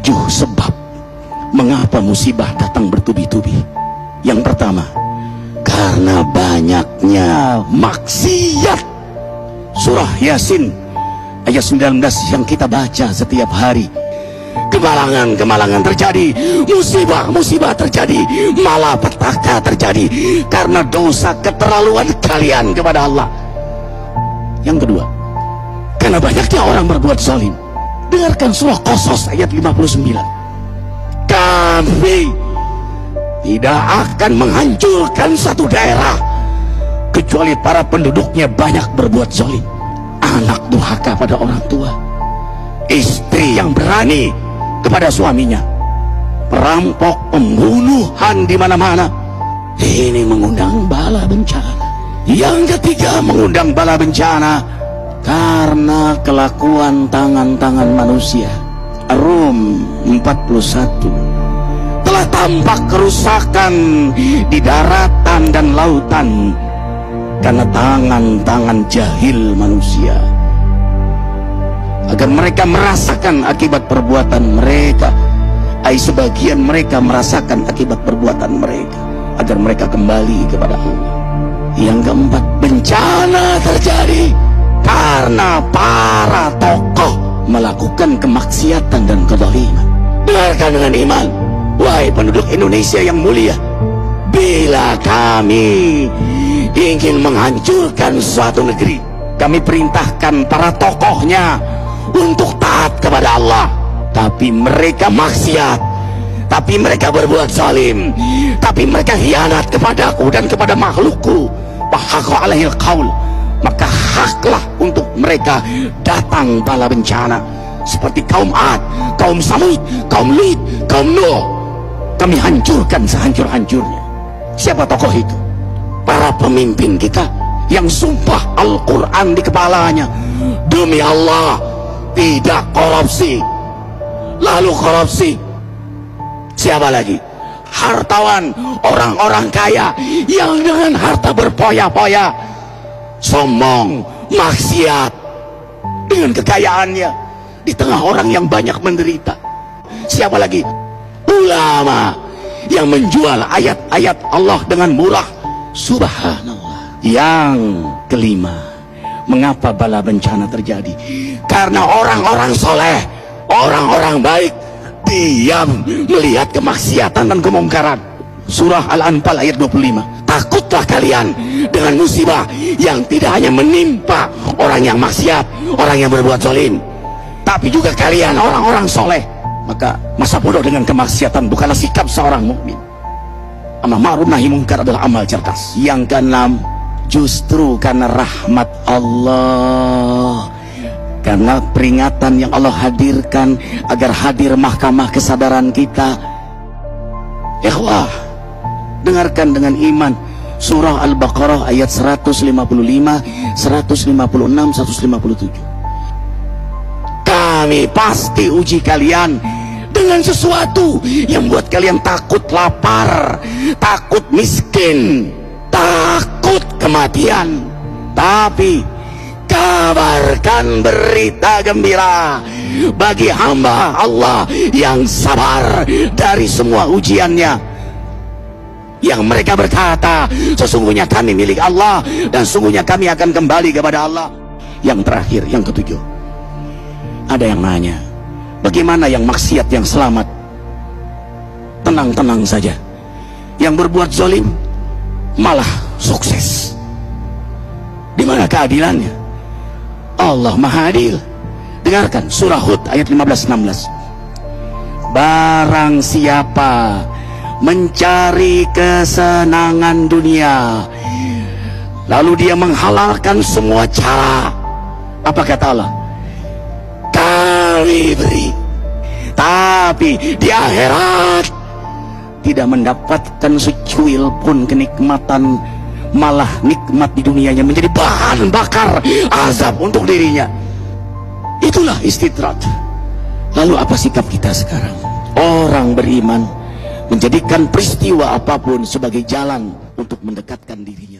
7 sebab mengapa musibah datang bertubi-tubi. Yang pertama, karena banyaknya maksiat. Surah Yasin ayat 19 yang kita baca setiap hari. Kemalangan terjadi, musibah terjadi, malapetaka terjadi karena dosa keterlaluan kalian kepada Allah. Yang kedua, karena banyaknya orang berbuat zalim. Dengarkan surah Qasas ayat 59. Kami tidak akan menghancurkan satu daerah kecuali para penduduknya banyak berbuat zalim. Anak durhaka pada orang tua, istri yang berani kepada suaminya, perampok, pembunuhan di mana-mana. Ini mengundang bala bencana. Yang ketiga, mengundang bala bencana karena kelakuan tangan-tangan manusia. Rum 41. Telah tampak kerusakan di daratan dan lautan karena tangan-tangan jahil manusia, agar mereka merasakan akibat perbuatan mereka. Sebagian mereka merasakan akibat perbuatan mereka, agar mereka kembali kepada Allah. Yang keempat, bencana terjadi karena para tokoh melakukan kemaksiatan dan kezaliman. Dengarkan dengan iman, wahai penduduk Indonesia yang mulia, bila kami ingin menghancurkan suatu negeri, kami perintahkan para tokohnya untuk taat kepada Allah, tapi mereka maksiat, tapi mereka berbuat zalim, tapi mereka khianat kepadaku dan kepada makhlukku. Fahaqa alaihil qaul, maka haklah untuk mereka datang bala bencana seperti kaum Ad, kaum Samud, kaum Lut, kaum Nuh. Kami hancurkan sehancur-hancurnya. Siapa tokoh itu? Para pemimpin kita yang sumpah Al-Quran di kepalanya, demi Allah tidak korupsi. Lalu korupsi. Siapa lagi? Hartawan, orang-orang kaya yang dengan harta berpoya-poya, sombong, maksiat dengan kekayaannya di tengah orang yang banyak menderita. Siapa lagi? Ulama yang menjual ayat-ayat Allah dengan murah. Subhanallah. Yang kelima, mengapa bala bencana terjadi? Karena orang-orang soleh, orang-orang baik diam melihat kemaksiatan dan kemungkaran. Surah Al-Anfal ayat 25. Takutlah kalian dengan musibah yang tidak hanya menimpa orang yang maksiat, orang yang berbuat zalim, tapi juga kalian orang-orang soleh. Maka masa bodoh dengan kemaksiatan bukanlah sikap seorang mukmin. Amar ma'ruf nahi munkar adalah amal cerdas. Yang keenam, justru karena rahmat Allah, karena peringatan yang Allah hadirkan agar hadir mahkamah kesadaran kita. Ikhwah, dengarkan dengan iman surah Al-Baqarah ayat 155, 156, 157. Kami pasti uji kalian dengan sesuatu yang buat kalian takut lapar, takut miskin, takut kematian. Tapi kabarkan berita gembira bagi hamba Allah yang sabar dari semua ujiannya, yang mereka berkata, sesungguhnya kami milik Allah dan sungguhnya kami akan kembali kepada Allah. Yang terakhir, yang ketujuh, ada yang nanya, bagaimana yang maksiat yang selamat? Tenang-tenang saja. Yang berbuat zalim malah sukses. Di mana keadilannya? Allah Maha Adil. Dengarkan surah Hud ayat 15-16. Barang siapa mencari kesenangan dunia, lalu dia menghalalkan semua cara, apa kata Allah? Kami beri, tapi di akhirat tidak mendapatkan secuil pun kenikmatan, malah nikmat di dunianya menjadi bahan bakar azab untuk dirinya. Itulah istidrat. Lalu apa sikap kita sekarang? Orang beriman menjadikan peristiwa apapun sebagai jalan untuk mendekatkan dirinya